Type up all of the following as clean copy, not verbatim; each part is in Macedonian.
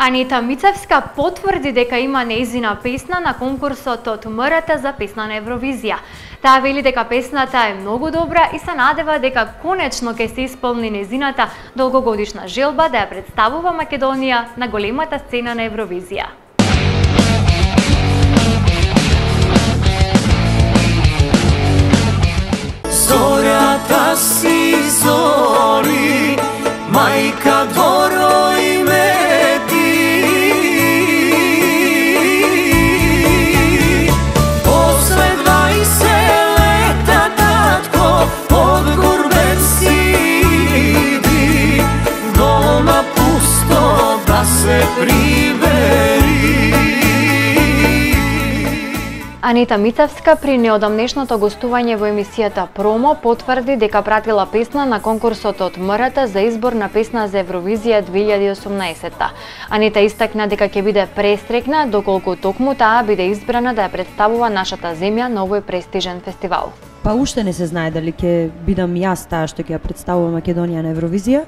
Анита Мицевска потврди дека има нејзина песна на конкурсот од МРТ за песна на Евровизија. Таа вели дека песната е многу добра и се надева дека конечно ќе се исполни нејзината долгогодишна желба да ја представува Македонија на големата сцена на Евровизија. Зорјата си зори, мајка Доро име ти. После 20 лета, татко, од гурбет сиди, дома пусто да се прибери. Анита Мицевска при неодамнешното гостување во емисијата Промо потврди дека пратила песна на конкурсот од МРТ за избор на песна за Евровизија 2018. Анита истакна дека ќе биде престрекна доколку токму таа биде избрана да ја представува нашата земја на овој престижен фестивал. Па уште не се знае дали ќе бидам јас таа што ќе ја представува Македонија на Евровизија.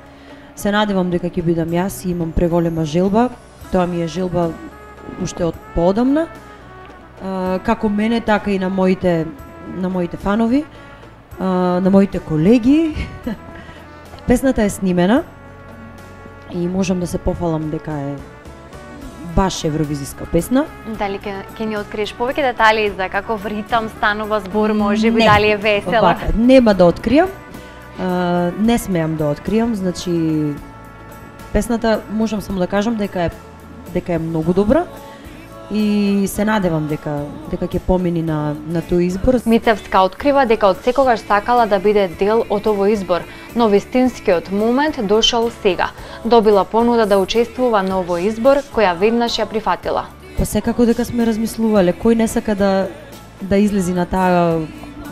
Се надевам дека ќе бидам јас и имам преголема желба. Тоа ми е желба уште од поодамна. Како мене, така и на моите фанови, на моите колеги. Песната е снимена и можам да се пофалам дека е баш евровизиска песна. Дали ќе ни откриеш повеќе детали за каков ритам станува збор, може би дали е весела? Нема да откријам. Не смеам да откријам, значи песната можам само да кажам дека е многу добра. И се надевам дека ќе помини на тој избор. Мицевска открива дека од секогаш сакала да биде дел од овој избор, но вистинскиот момент дошол сега. Добила понуда да учествува на овој избор, која веднаш ја прифатила. Па секако дека сме размислувале, кој не сака да излези на таа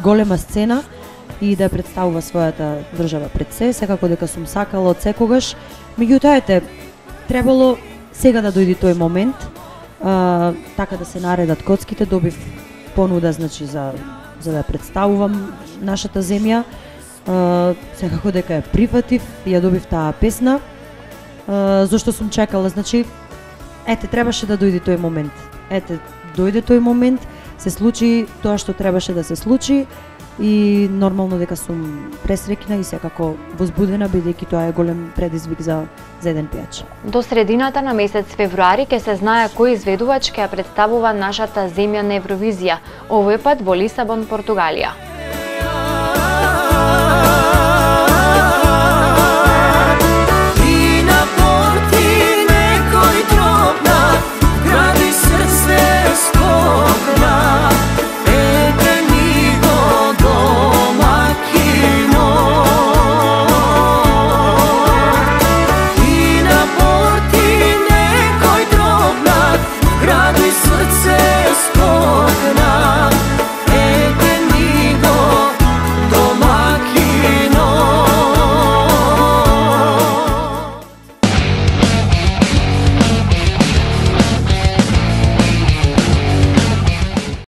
голема сцена и да представува својата држава пред се, секако дека сум сакала од секогаш. Меѓутоа ете, требало сега да дојде тој момент. Така да се наредат коцките, добив понуда значи за да представувам нашата земја. Секако дека ја прифатив и ја добив таа песна. Зошто сум чекала, значи ете требаше да дојде тој момент. Ете дојде тој момент, се случи тоа што требаше да се случи и нормално дека сум пресрекна и секако возбудена бидејќи тоа е голем предизвик за еден пејач. До средината на месец февруари ќе се знае кој изведувач ќе ја представува нашата земја на Евровизија, овој пат во Лисабон, Португалија.